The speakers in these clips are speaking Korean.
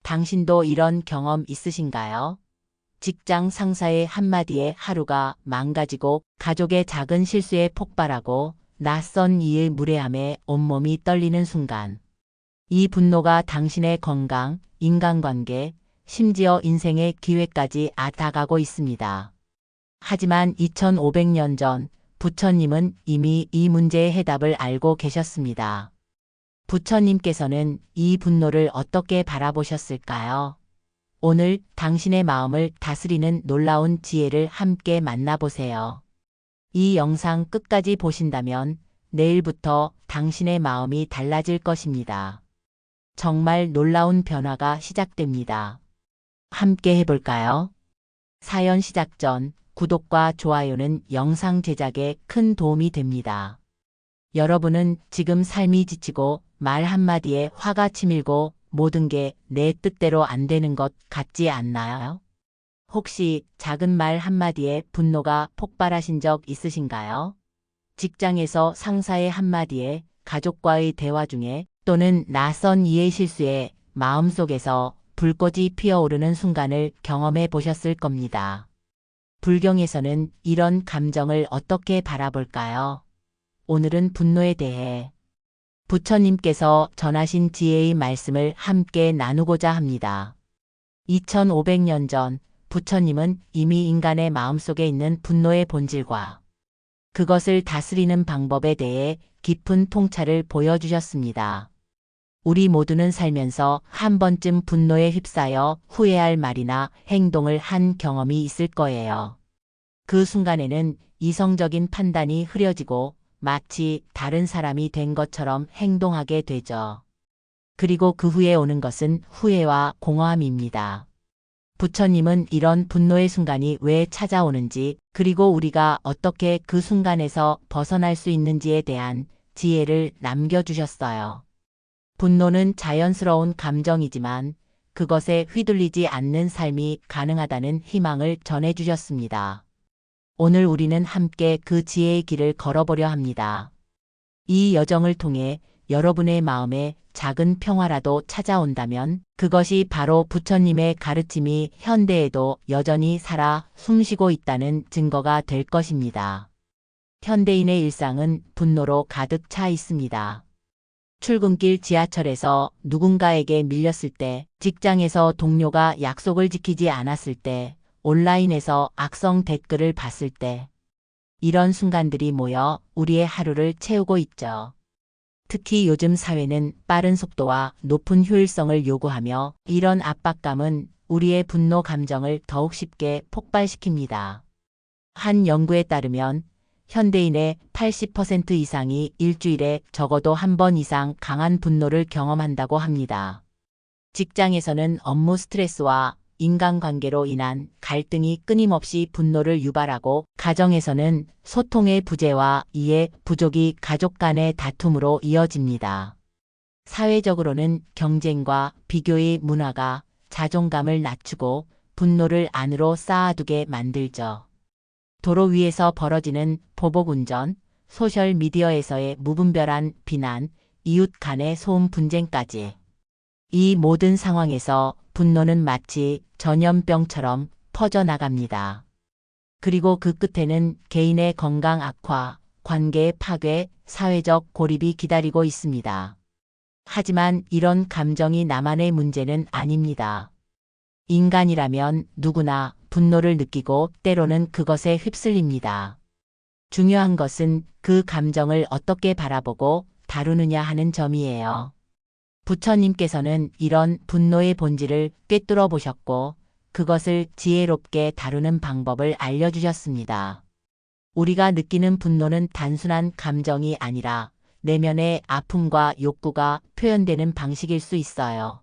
당신도 이런 경험 있으신가요? 직장 상사의 한마디에 하루가 망가지고 가족의 작은 실수에 폭발하고 낯선 이의 무례함에 온몸이 떨리는 순간. 이 분노가 당신의 건강, 인간관계, 심지어 인생의 기회까지 앗아가고 있습니다. 하지만 2500년 전 부처님은 이미 이 문제의 해답을 알고 계셨습니다. 부처님께서는 이 분노를 어떻게 바라보셨을까요? 오늘 당신의 마음을 다스리는 놀라운 지혜를 함께 만나보세요. 이 영상 끝까지 보신다면 내일부터 당신의 마음이 달라질 것입니다. 정말 놀라운 변화가 시작됩니다. 함께 해볼까요? 사연 시작 전 구독과 좋아요는 영상 제작에 큰 도움이 됩니다. 여러분은 지금 삶이 지치고 말 한마디에 화가 치밀고 모든 게 내 뜻대로 안 되는 것 같지 않나요? 혹시 작은 말 한마디에 분노가 폭발하신 적 있으신가요? 직장에서 상사의 한마디에, 가족과의 대화 중에, 또는 낯선 이의 실수에 마음속에서 불꽃이 피어오르는 순간을 경험해 보셨을 겁니다. 불경에서는 이런 감정을 어떻게 바라볼까요? 오늘은 분노에 대해 부처님께서 전하신 지혜의 말씀을 함께 나누고자 합니다. 2500년 전 부처님은 이미 인간의 마음속에 있는 분노의 본질과 그것을 다스리는 방법에 대해 깊은 통찰을 보여주셨습니다. 우리 모두는 살면서 한 번쯤 분노에 휩싸여 후회할 말이나 행동을 한 경험이 있을 거예요. 그 순간에는 이성적인 판단이 흐려지고 마치 다른 사람이 된 것처럼 행동하게 되죠. 그리고 그 후에 오는 것은 후회와 공허함입니다. 부처님은 이런 분노의 순간이 왜 찾아오는지, 그리고 우리가 어떻게 그 순간에서 벗어날 수 있는지에 대한 지혜를 남겨주셨어요. 분노는 자연스러운 감정이지만 그것에 휘둘리지 않는 삶이 가능하다는 희망을 전해주셨습니다. 오늘 우리는 함께 그 지혜의 길을 걸어보려 합니다. 이 여정을 통해 여러분의 마음에 작은 평화라도 찾아온다면 그것이 바로 부처님의 가르침이 현대에도 여전히 살아 숨쉬고 있다는 증거가 될 것입니다. 현대인의 일상은 분노로 가득 차 있습니다. 출근길 지하철에서 누군가에게 밀렸을 때, 직장에서 동료가 약속을 지키지 않았을 때, 온라인에서 악성 댓글을 봤을 때, 이런 순간들이 모여 우리의 하루를 채우고 있죠. 특히 요즘 사회는 빠른 속도와 높은 효율성을 요구하며 이런 압박감은 우리의 분노 감정을 더욱 쉽게 폭발시킵니다. 한 연구에 따르면 현대인의 80% 이상이 일주일에 적어도 한 번 이상 강한 분노를 경험한다고 합니다. 직장에서는 업무 스트레스와 인간관계로 인한 갈등이 끊임없이 분노를 유발하고, 가정에서는 소통의 부재와 이해 부족이 가족 간의 다툼으로 이어집니다. 사회적으로는 경쟁과 비교의 문화가 자존감을 낮추고 분노를 안으로 쌓아두게 만들죠. 도로 위에서 벌어지는 보복운전, 소셜미디어에서의 무분별한 비난, 이웃 간의 소음 분쟁까지. 이 모든 상황에서 분노는 마치 전염병처럼 퍼져나갑니다. 그리고 그 끝에는 개인의 건강 악화, 관계의 파괴, 사회적 고립이 기다리고 있습니다. 하지만 이런 감정이 나만의 문제는 아닙니다. 인간이라면 누구나 분노를 느끼고 때로는 그것에 휩쓸립니다. 중요한 것은 그 감정을 어떻게 바라보고 다루느냐 하는 점이에요. 부처님께서는 이런 분노의 본질을 꿰뚫어 보셨고 그것을 지혜롭게 다루는 방법을 알려주셨습니다. 우리가 느끼는 분노는 단순한 감정이 아니라 내면의 아픔과 욕구가 표현되는 방식일 수 있어요.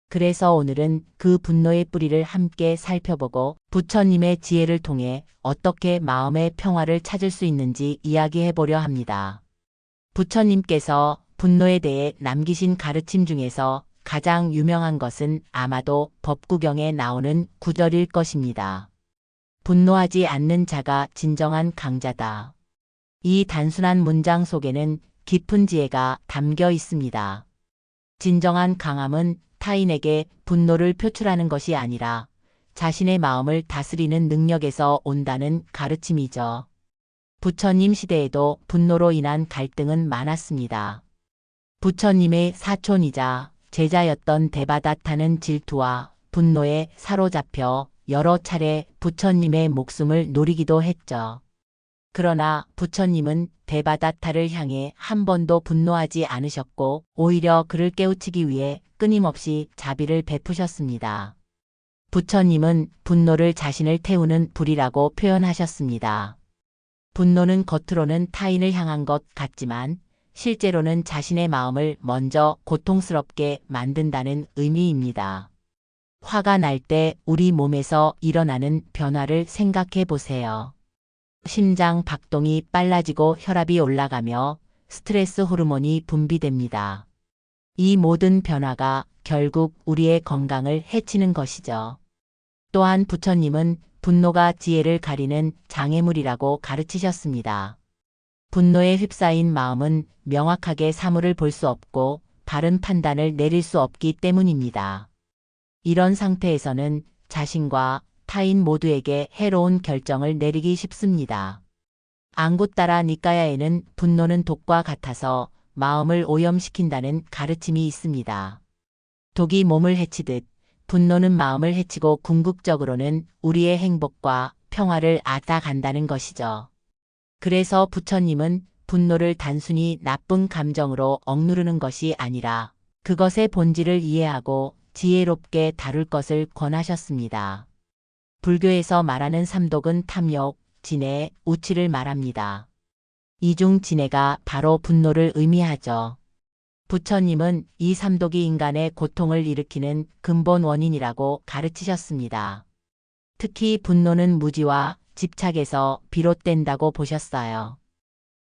그래서 오늘은 그 분노의 뿌리를 함께 살펴보고 부처님의 지혜를 통해 어떻게 마음의 평화를 찾을 수 있는지 이야기해 보려 합니다. 부처님께서 분노에 대해 남기신 가르침 중에서 가장 유명한 것은 아마도 법구경에 나오는 구절일 것입니다. 분노하지 않는 자가 진정한 강자다. 이 단순한 문장 속에는 깊은 지혜가 담겨 있습니다. 진정한 강함은 타인에게 분노를 표출하는 것이 아니라 자신의 마음을 다스리는 능력에서 온다는 가르침이죠. 부처님 시대에도 분노로 인한 갈등은 많았습니다. 부처님의 사촌이자 제자였던 데바다타는 질투와 분노에 사로잡혀 여러 차례 부처님의 목숨을 노리기도 했죠. 그러나 부처님은 데바다타를 향해 한 번도 분노하지 않으셨고 오히려 그를 깨우치기 위해 끊임없이 자비를 베푸셨습니다. 부처님은 분노를 자신을 태우는 불이라고 표현하셨습니다. 분노는 겉으로는 타인을 향한 것 같지만 실제로는 자신의 마음을 먼저 고통스럽게 만든다는 의미입니다. 화가 날 때 우리 몸에서 일어나는 변화를 생각해 보세요. 심장 박동이 빨라지고 혈압이 올라가며 스트레스 호르몬이 분비됩니다. 이 모든 변화가 결국 우리의 건강을 해치는 것이죠. 또한 부처님은 분노가 지혜를 가리는 장애물이라고 가르치셨습니다. 분노에 휩싸인 마음은 명확하게 사물을 볼 수 없고 바른 판단을 내릴 수 없기 때문입니다. 이런 상태에서는 자신과 타인 모두에게 해로운 결정을 내리기 쉽습니다. 앙구따라 니까야에는 분노는 독과 같아서 마음을 오염시킨다는 가르침이 있습니다. 독이 몸을 해치듯 분노는 마음을 해치고 궁극적으로는 우리의 행복과 평화를 앗아간다는 것이죠. 그래서 부처님은 분노를 단순히 나쁜 감정으로 억누르는 것이 아니라 그것의 본질을 이해하고 지혜롭게 다룰 것을 권하셨습니다. 불교에서 말하는 삼독은 탐욕, 진해, 우치를 말합니다. 이 중 진해가 바로 분노를 의미하죠. 부처님은 이 삼독이 인간의 고통을 일으키는 근본 원인이라고 가르치셨습니다. 특히 분노는 무지와 집착에서 비롯된다고 보셨어요.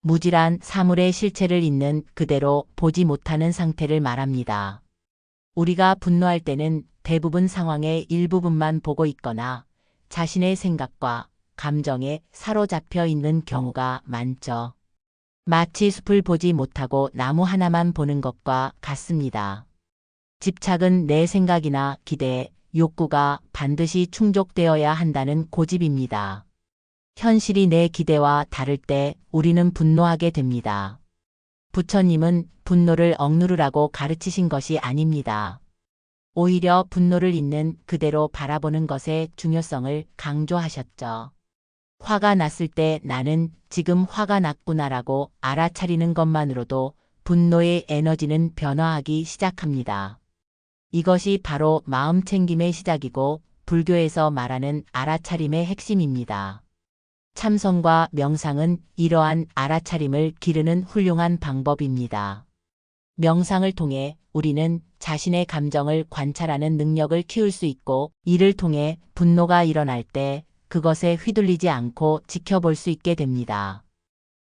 무지란 사물의 실체를 있는 그대로 보지 못하는 상태를 말합니다. 우리가 분노할 때는 대부분 상황의 일부분만 보고 있거나 자신의 생각과 감정에 사로잡혀 있는 경우가 많죠. 마치 숲을 보지 못하고 나무 하나만 보는 것과 같습니다. 집착은 내 생각이나 기대, 욕구가 반드시 충족되어야 한다는 고집입니다. 현실이 내 기대와 다를 때 우리는 분노하게 됩니다. 부처님은 분노를 억누르라고 가르치신 것이 아닙니다. 오히려 분노를 있는 그대로 바라보는 것의 중요성을 강조하셨죠. 화가 났을 때 나는 지금 화가 났구나라고 알아차리는 것만으로도 분노의 에너지는 변화하기 시작합니다. 이것이 바로 마음챙김의 시작이고 불교에서 말하는 알아차림의 핵심입니다. 참선과 명상은 이러한 알아차림을 기르는 훌륭한 방법입니다. 명상을 통해 우리는 자신의 감정을 관찰하는 능력을 키울 수 있고 이를 통해 분노가 일어날 때 그것에 휘둘리지 않고 지켜볼 수 있게 됩니다.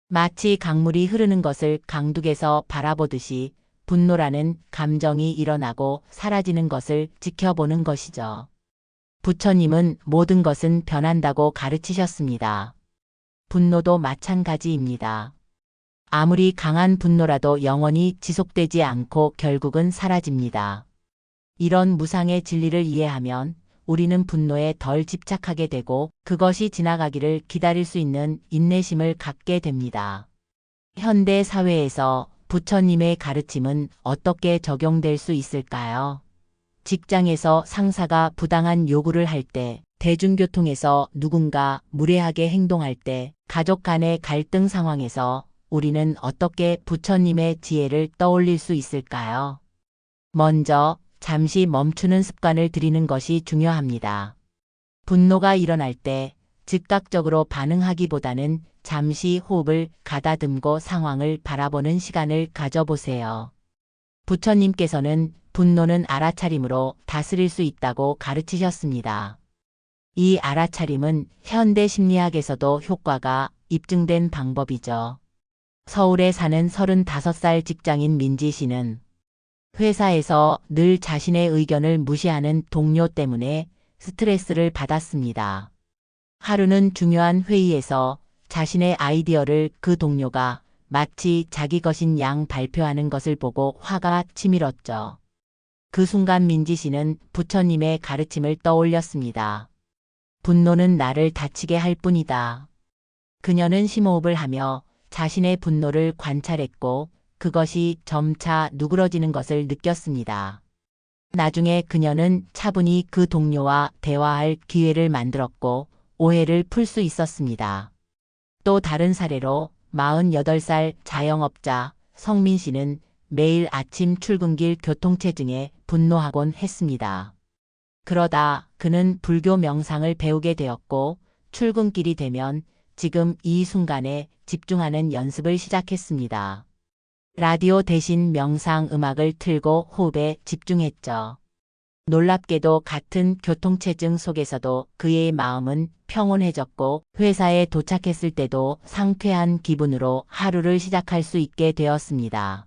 마치 강물이 흐르는 것을 강둑에서 바라보듯이 분노라는 감정이 일어나고 사라지는 것을 지켜보는 것이죠. 부처님은 모든 것은 변한다고 가르치셨습니다. 분노도 마찬가지입니다. 아무리 강한 분노라도 영원히 지속되지 않고 결국은 사라집니다. 이런 무상의 진리를 이해하면 우리는 분노에 덜 집착하게 되고 그것이 지나가기를 기다릴 수 있는 인내심을 갖게 됩니다. 현대 사회에서 부처님의 가르침은 어떻게 적용될 수 있을까요? 직장에서 상사가 부당한 요구를 할 때, 대중교통에서 누군가 무례하게 행동할 때, 가족 간의 갈등 상황에서 우리는 어떻게 부처님의 지혜를 떠올릴 수 있을까요? 먼저 잠시 멈추는 습관을 들이는 것이 중요합니다. 분노가 일어날 때 즉각적으로 반응하기보다는 잠시 호흡을 가다듬고 상황을 바라보는 시간을 가져보세요. 부처님께서는 분노는 알아차림으로 다스릴 수 있다고 가르치셨습니다. 이 알아차림은 현대 심리학에서도 효과가 입증된 방법이죠. 서울에 사는 35살 직장인 민지 씨는 회사에서 늘 자신의 의견을 무시하는 동료 때문에 스트레스를 받았습니다. 하루는 중요한 회의에서 자신의 아이디어를 그 동료가 마치 자기 것인 양 발표하는 것을 보고 화가 치밀었죠. 그 순간 민지 씨는 부처님의 가르침을 떠올렸습니다. 분노는 나를 다치게 할 뿐이다. 그녀는 심호흡을 하며 자신의 분노를 관찰했고 그것이 점차 누그러지는 것을 느꼈습니다. 나중에 그녀는 차분히 그 동료와 대화할 기회를 만들었고 오해를 풀 수 있었습니다. 또 다른 사례로 48살 자영업자 성민 씨는 매일 아침 출근길 교통체증에 분노하곤 했습니다. 그러다 그는 불교 명상을 배우게 되었고 출근길이 되면 지금 이 순간에 집중하는 연습을 시작했습니다. 라디오 대신 명상 음악을 틀고 호흡에 집중했죠. 놀랍게도 같은 교통체증 속에서도 그의 마음은 평온해졌고 회사에 도착했을 때도 상쾌한 기분으로 하루를 시작할 수 있게 되었습니다.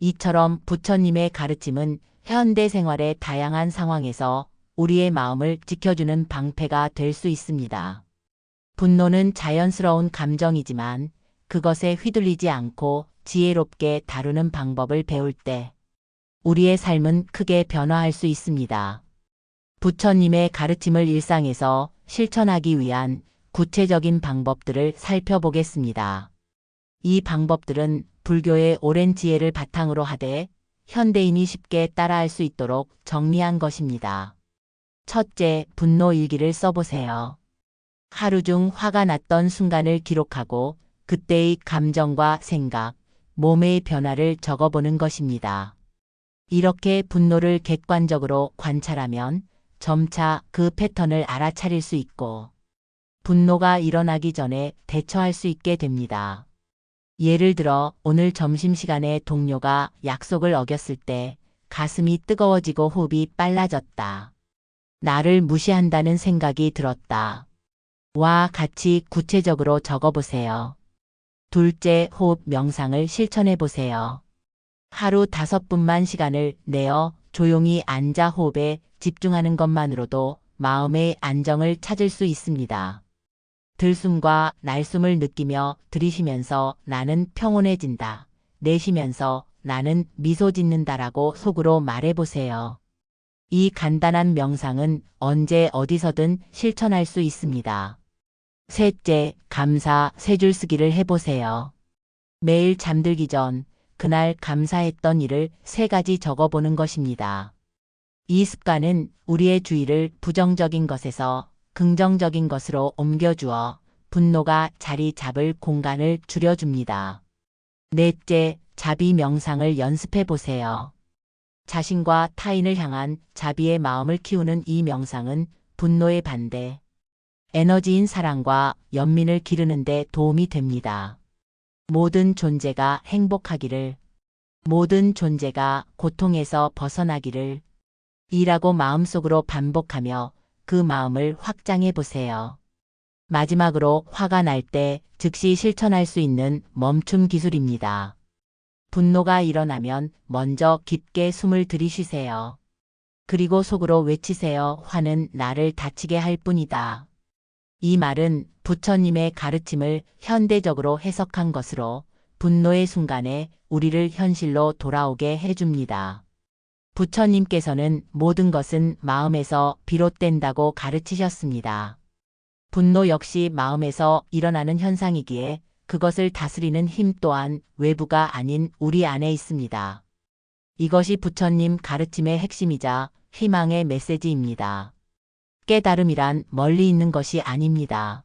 이처럼 부처님의 가르침은 현대 생활의 다양한 상황에서 우리의 마음을 지켜주는 방패가 될 수 있습니다. 분노는 자연스러운 감정이지만 그것에 휘둘리지 않고 지혜롭게 다루는 방법을 배울 때 우리의 삶은 크게 변화할 수 있습니다. 부처님의 가르침을 일상에서 실천하기 위한 구체적인 방법들을 살펴보겠습니다. 이 방법들은 불교의 오랜 지혜를 바탕으로 하되 현대인이 쉽게 따라할 수 있도록 정리한 것입니다. 첫째, 분노 일기를 써보세요. 하루 중 화가 났던 순간을 기록하고 그때의 감정과 생각, 몸의 변화를 적어보는 것입니다. 이렇게 분노를 객관적으로 관찰하면 점차 그 패턴을 알아차릴 수 있고 분노가 일어나기 전에 대처할 수 있게 됩니다. 예를 들어 오늘 점심시간에 동료가 약속을 어겼을 때 가슴이 뜨거워지고 호흡이 빨라졌다. 나를 무시한다는 생각이 들었다. 와 같이 구체적으로 적어보세요. 둘째, 호흡 명상을 실천해보세요. 하루 5분만 시간을 내어 조용히 앉아 호흡에 집중하는 것만으로도 마음의 안정을 찾을 수 있습니다. 들숨과 날숨을 느끼며 들이쉬면서 나는 평온해진다. 내쉬면서 나는 미소 짓는다라고 속으로 말해보세요. 이 간단한 명상은 언제 어디서든 실천할 수 있습니다. 셋째, 감사 3줄 쓰기를 해보세요. 매일 잠들기 전 그날 감사했던 일을 3가지 적어보는 것입니다. 이 습관은 우리의 주의를 부정적인 것에서 긍정적인 것으로 옮겨주어 분노가 자리 잡을 공간을 줄여줍니다. 넷째, 자비 명상을 연습해 보세요. 자신과 타인을 향한 자비의 마음을 키우는 이 명상은 분노의 반대, 에너지인 사랑과 연민을 기르는 데 도움이 됩니다. 모든 존재가 행복하기를, 모든 존재가 고통에서 벗어나기를 이라고 마음속으로 반복하며 그 마음을 확장해 보세요. 마지막으로 화가 날 때 즉시 실천할 수 있는 멈춤 기술입니다. 분노가 일어나면 먼저 깊게 숨을 들이쉬세요. 그리고 속으로 외치세요. 화는 나를 다치게 할 뿐이다. 이 말은 부처님의 가르침을 현대적으로 해석한 것으로 분노의 순간에 우리를 현실로 돌아오게 해줍니다. 부처님께서는 모든 것은 마음에서 비롯된다고 가르치셨습니다. 분노 역시 마음에서 일어나는 현상이기에 그것을 다스리는 힘 또한 외부가 아닌 우리 안에 있습니다. 이것이 부처님 가르침의 핵심이자 희망의 메시지입니다. 깨달음이란 멀리 있는 것이 아닙니다.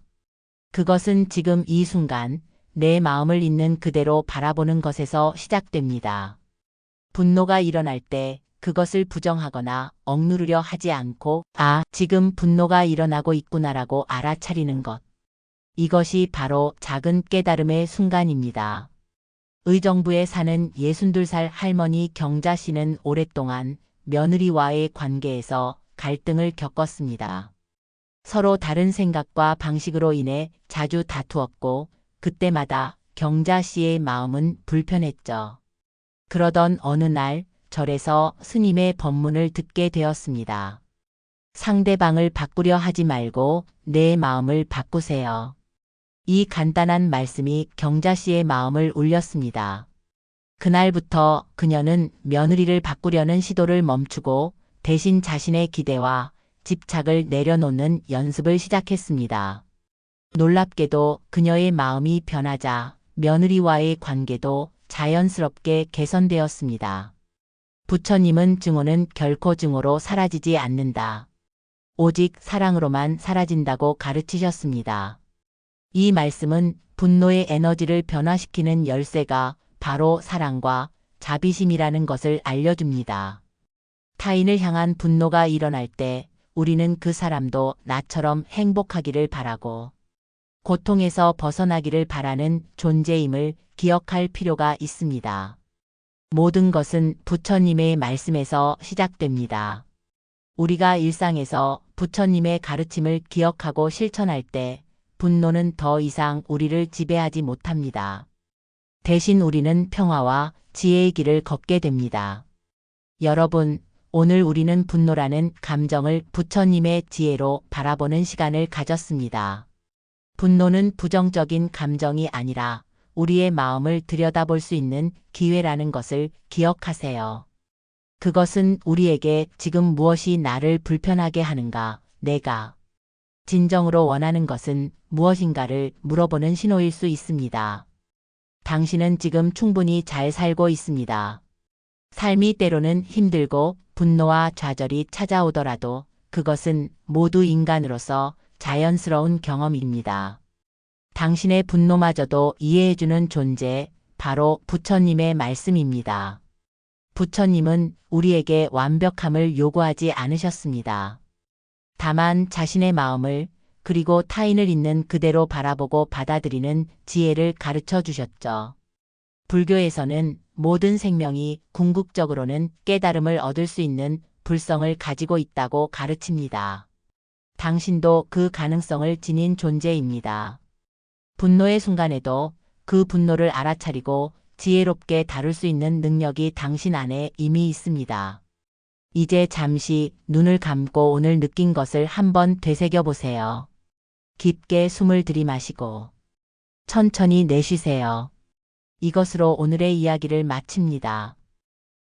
그것은 지금 이 순간 내 마음을 있는 그대로 바라보는 것에서 시작됩니다. 분노가 일어날 때 그것을 부정하거나 억누르려 하지 않고 지금 분노가 일어나고 있구나라고 알아차리는 것. 이것이 바로 작은 깨달음의 순간입니다. 의정부에 사는 62살 할머니 경자 씨는 오랫동안 며느리와의 관계에서 갈등을 겪었습니다. 서로 다른 생각과 방식으로 인해 자주 다투었고 그때마다 경자 씨의 마음은 불편했죠. 그러던 어느 날 절에서 스님의 법문을 듣게 되었습니다. 상대방을 바꾸려 하지 말고 내 마음을 바꾸세요. 이 간단한 말씀이 경자 씨의 마음을 울렸습니다. 그날부터 그녀는 며느리를 바꾸려는 시도를 멈추고 대신 자신의 기대와 집착을 내려놓는 연습을 시작했습니다. 놀랍게도 그녀의 마음이 변하자 며느리와의 관계도 자연스럽게 개선되었습니다. 부처님은 증오는 결코 증오로 사라지지 않는다. 오직 사랑으로만 사라진다고 가르치셨습니다. 이 말씀은 분노의 에너지를 변화시키는 열쇠가 바로 사랑과 자비심이라는 것을 알려줍니다. 타인을 향한 분노가 일어날 때 우리는 그 사람도 나처럼 행복하기를 바라고 고통에서 벗어나기를 바라는 존재임을 기억할 필요가 있습니다. 모든 것은 부처님의 말씀에서 시작됩니다. 우리가 일상에서 부처님의 가르침을 기억하고 실천할 때 분노는 더 이상 우리를 지배하지 못합니다. 대신 우리는 평화와 지혜의 길을 걷게 됩니다. 여러분, 오늘 우리는 분노라는 감정을 부처님의 지혜로 바라보는 시간을 가졌습니다. 분노는 부정적인 감정이 아니라 우리의 마음을 들여다볼 수 있는 기회라는 것을 기억하세요. 그것은 우리에게 지금 무엇이 나를 불편하게 하는가, 내가 진정으로 원하는 것은 무엇인가를 물어보는 신호일 수 있습니다. 당신은 지금 충분히 잘 살고 있습니다. 삶이 때로는 힘들고 분노와 좌절이 찾아오더라도 그것은 모두 인간으로서 자연스러운 경험입니다. 당신의 분노마저도 이해해주는 존재, 바로 부처님의 말씀입니다. 부처님은 우리에게 완벽함을 요구하지 않으셨습니다. 다만 자신의 마음을 그리고 타인을 있는 그대로 바라보고 받아들이는 지혜를 가르쳐 주셨죠. 불교에서는 모든 생명이 궁극적으로는 깨달음을 얻을 수 있는 불성을 가지고 있다고 가르칩니다. 당신도 그 가능성을 지닌 존재입니다. 분노의 순간에도 그 분노를 알아차리고 지혜롭게 다룰 수 있는 능력이 당신 안에 이미 있습니다. 이제 잠시 눈을 감고 오늘 느낀 것을 한번 되새겨 보세요. 깊게 숨을 들이마시고 천천히 내쉬세요. 이것으로 오늘의 이야기를 마칩니다.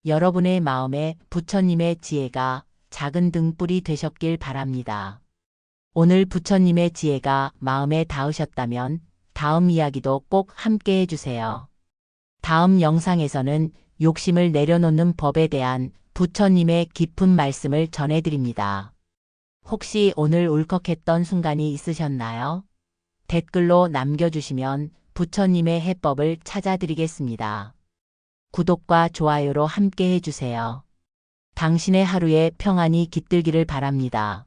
여러분의 마음에 부처님의 지혜가 작은 등불이 되셨길 바랍니다. 오늘 부처님의 지혜가 마음에 닿으셨다면 다음 이야기도 꼭 함께 해주세요. 다음 영상에서는 욕심을 내려놓는 법에 대한 부처님의 깊은 말씀을 전해드립니다. 혹시 오늘 울컥했던 순간이 있으셨나요? 댓글로 남겨주시면 부처님의 해법을 찾아드리겠습니다. 구독과 좋아요로 함께 해주세요. 당신의 하루에 평안이 깃들기를 바랍니다.